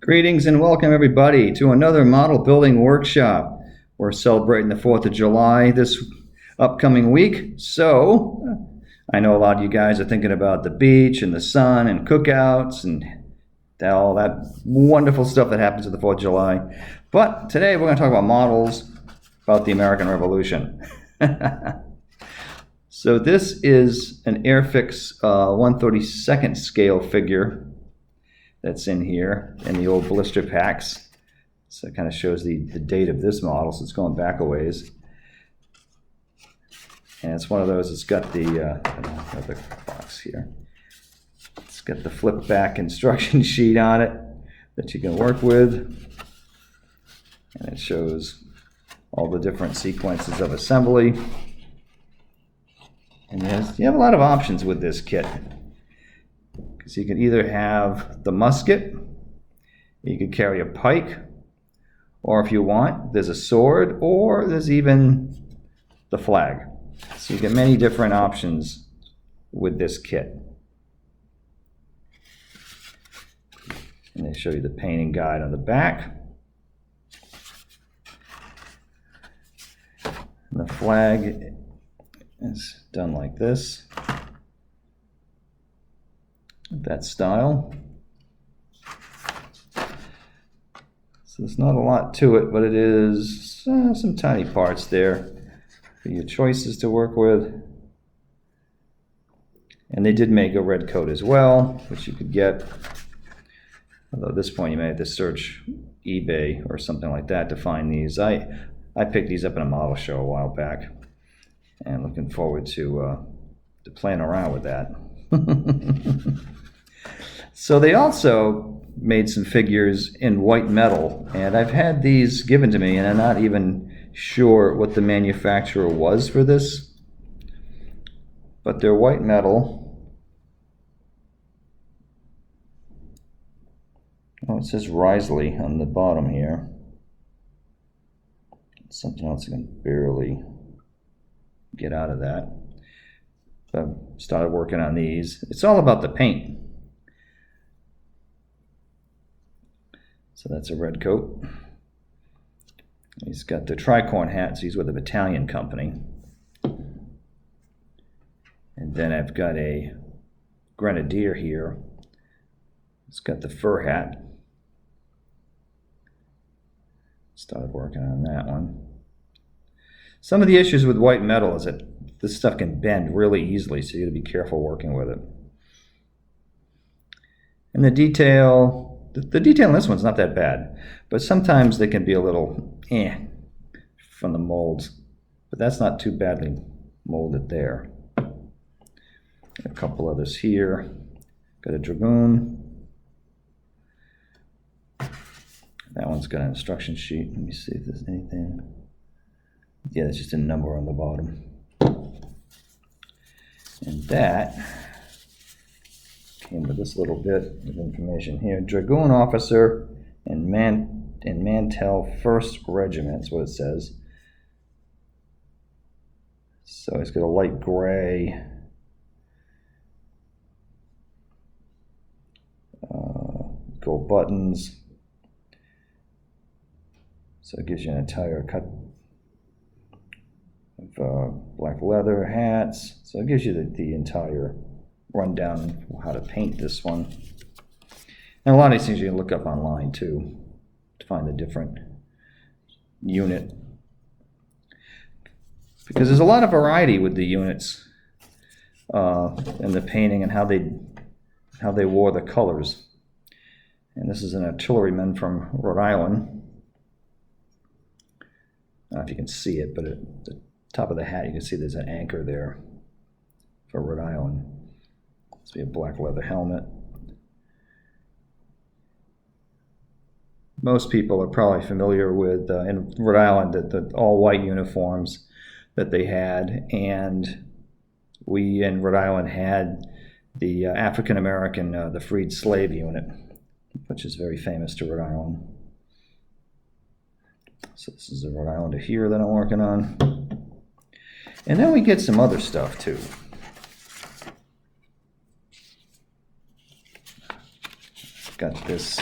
Greetings and welcome everybody to another model building workshop. We're celebrating the 4th of July this upcoming week, so I know a lot of you guys are thinking about the beach and the sun and cookouts and all that wonderful stuff that happens at the 4th of July. But today we're going to talk about models about the American Revolution. So this is an Airfix 1/32 scale figure that's in here in the old blister packs. So it kind of shows the date of this model, so it's going back a ways. And it's one of those, it's got the, I don't have the box here. It's got the flip back instruction sheet on it that you can work with. And it shows all the different sequences of assembly. And you have a lot of options with this kit. Because you can either have the musket, you could carry a pike, or if you want, there's a sword, or there's even the flag. So you get many different options with this kit. And they show you the painting guide on the back. And the flag is done like this. That style. So there's not a lot to it, but it is some tiny parts there for your choices to work with. And they did make a red coat as well, which you could get. Although at this point you may have to search eBay or something like that to find these. I picked these up in a model show a while back, and looking forward to playing around with that. So they also made some figures in white metal, and I've had these given to me, and I'm not even sure what the manufacturer was for this, but they're white metal. Oh, it says Risley on the bottom here. Something else I can barely get out of that. So I started working on these. It's all about the paint. So that's a red coat. He's got the tricorn hat, so he's with a battalion company. And then I've got a grenadier here. He's got the fur hat. Started working on that one. Some of the issues with white metal is that this stuff can bend really easily, so you gotta be careful working with it. And the detail in this one's not that bad, but sometimes they can be a little from the molds, but that's not too badly molded there. A couple others here. Got a dragoon. That one's got an instruction sheet. Let me see if there's anything. Yeah, there's just a number on the bottom. And that came with this little bit of information here. Dragoon officer in Mantell 1st Regiment, that's what it says. So it's got a light gray gold buttons. So it gives you an entire cut of black leather hats. So it gives you the entire rundown on how to paint this one. And a lot of these things you can look up online too to find the different unit. Because there's a lot of variety with the units and the painting and how they wore the colors. And this is an artilleryman from Rhode Island. I don't know if you can see it, but at the top of the hat you can see there's an anchor there for Rhode Island. This will be a black leather helmet. Most people are probably familiar with, in Rhode Island, the all-white uniforms that they had, and we in Rhode Island had the African-American, the freed slave unit, which is very famous to Rhode Island. So this is the Rhode Islander here that I'm working on. And then we get some other stuff too. Got this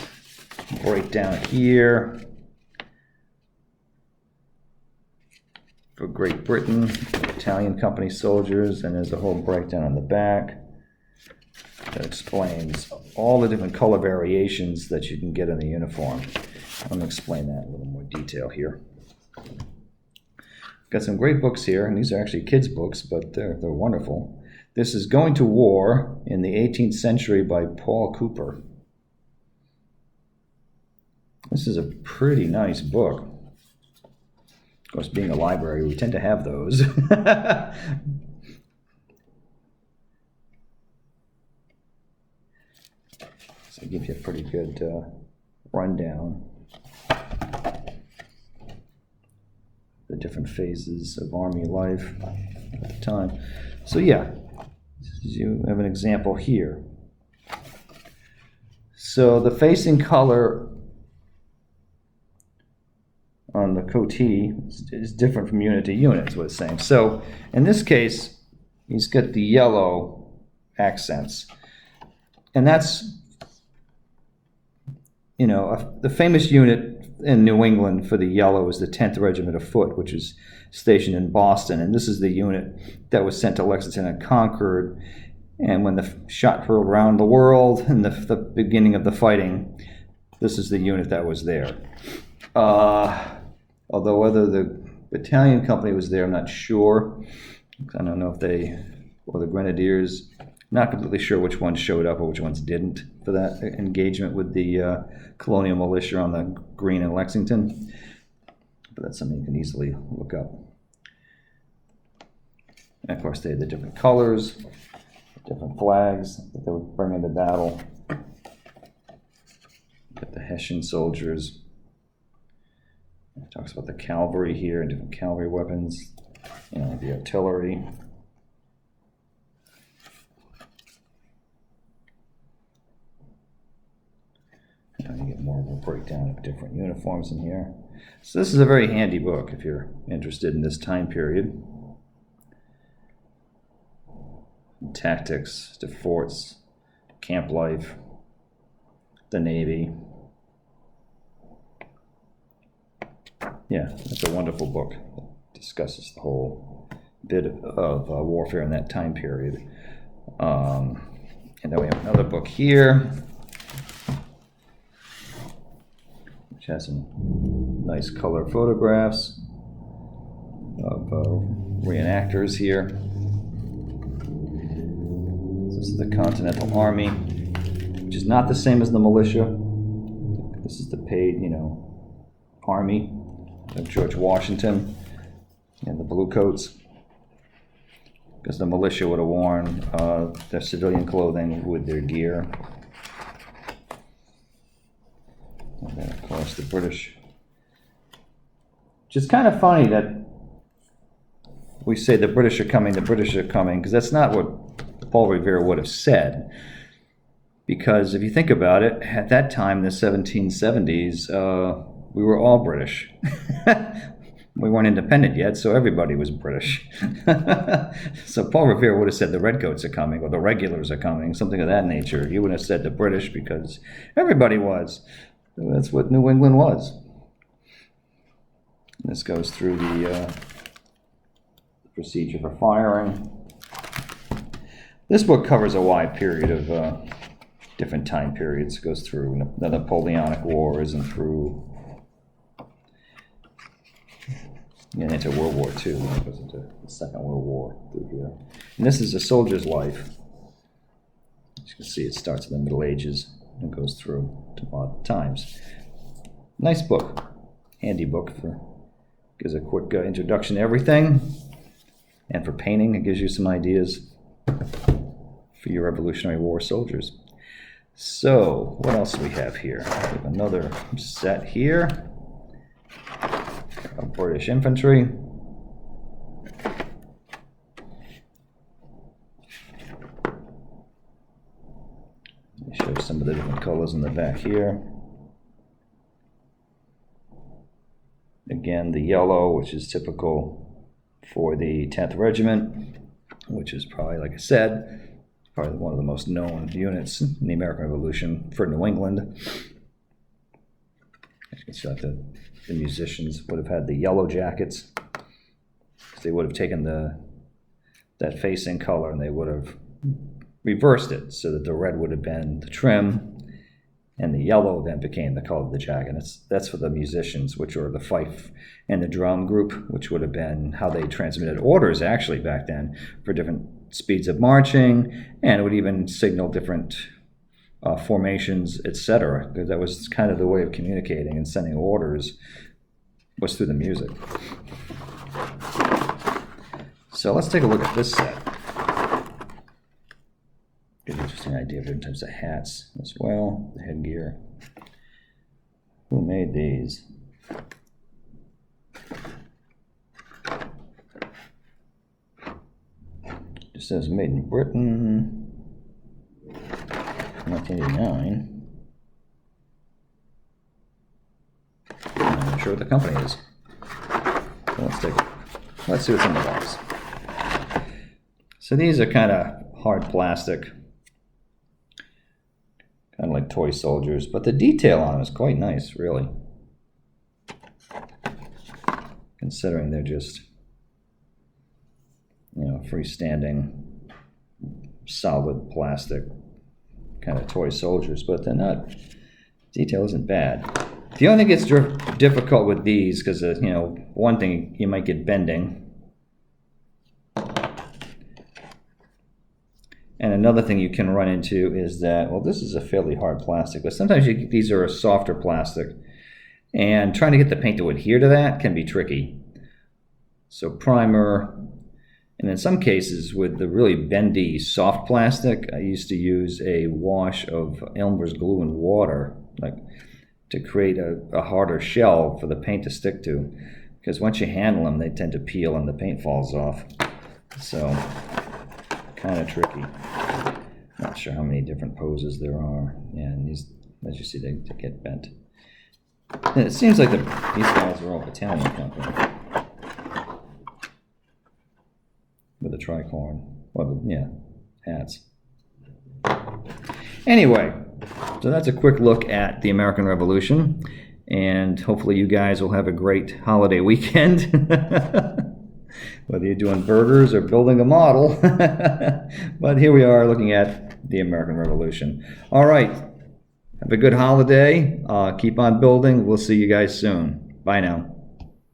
breakdown here for Great Britain, Italian company soldiers, and there's a whole breakdown on the back that explains all the different color variations that you can get in the uniform. I'm going to explain that in a little more detail here. Got some great books here, and these are actually kids' books, but they're wonderful. This is Going to War in the 18th Century by Paul Cooper. This is a pretty nice book. Of course, being a library, we tend to have those. So it gives you a pretty good rundown. The different phases of Army life at the time. So yeah, you have an example here. So the facing color on the coatee is different from unit to unit, is what it's saying. So in this case, he's got the yellow accents. And that's, you know, the famous unit in New England for the yellow is the 10th Regiment of Foot, which is stationed in Boston. And this is the unit that was sent to Lexington and Concord. And when the shot hurled around the world in the beginning of the fighting, this is the unit that was there. Although whether the battalion company was there, I'm not sure. I don't know if they, or the Grenadiers, not completely sure which ones showed up or which ones didn't for that engagement with the colonial militia on the Green in Lexington. But that's something you can easily look up. And of course, they had the different colors, different flags that they would bring into battle. Got the Hessian soldiers. It talks about the cavalry here and different cavalry weapons, you know, the artillery. You get more of a breakdown of different uniforms in here. So this is a very handy book if you're interested in this time period. Tactics to forts, camp life, the Navy. Yeah, it's a wonderful book. It discusses the whole bit of warfare in that time period. And then we have another book here, which has some nice color photographs of reenactors here. This is the Continental Army, which is not the same as the militia. This is the paid, you know, army of George Washington and the Bluecoats, because the militia would have worn their civilian clothing with their gear. And then, of course, the British. Which is kind of funny that we say the British are coming, because that's not what Paul Revere would have said. Because if you think about it, at that time, the 1770s, we were all British. We weren't independent yet, so everybody was British. So Paul Revere would have said the Redcoats are coming, or the regulars are coming, something of that nature. He wouldn't have said the British, because everybody was. That's what New England was. This goes through the procedure for firing. This book covers a wide period of different time periods. It goes through the Napoleonic Wars and through and into World War II. It goes into the Second World War through here. And this is a soldier's life. As you can see, it starts in the Middle Ages and goes through to modern times. Nice book. Handy book. Gives a quick introduction to everything. And for painting, it gives you some ideas for your Revolutionary War soldiers. So, what else do we have here? We have another set here of British infantry. It shows some of the different colors in the back here. Again, the yellow, which is typical for the 10th Regiment, which is probably, like I said, probably one of the most known units in the American Revolution for New England. So that the musicians would have had the yellow jackets. They would have taken that facing color and they would have reversed it so that the red would have been the trim and the yellow then became the color of the jacket. That's for the musicians, which were the fife and the drum group, which would have been how they transmitted orders actually back then for different speeds of marching, and it would even signal different formations, etc. Because that was kind of the way of communicating and sending orders was through the music. So let's take a look at this set. Get an interesting idea of different types of hats as well, the headgear. Who made these? It says made in Britain, 1989. I'm not sure what the company is. So let's see what's in the box. So these are kind of hard plastic, kind of like toy soldiers, but the detail on them is quite nice, really. Considering they're just, freestanding, solid plastic kind of toy soldiers, but they're not, detail isn't bad. The only thing that's difficult with these, because, one thing, you might get bending. And another thing you can run into is that, well, this is a fairly hard plastic, but sometimes these are a softer plastic. And trying to get the paint to adhere to that can be tricky. So primer, and in some cases with the really bendy soft plastic, I used to use a wash of Elmer's glue and water, to create a harder shell for the paint to stick to. Because once you handle them, they tend to peel and the paint falls off. So, kind of tricky. Not sure how many different poses there are. Yeah, and these, as you see, they get bent. And it seems like these guys are all Italian company. With a tricorn. Well, yeah, hats. Anyway, so that's a quick look at the American Revolution. And hopefully you guys will have a great holiday weekend. Whether you're doing burgers or building a model. But here we are looking at the American Revolution. All right. Have a good holiday. Keep on building. We'll see you guys soon. Bye now.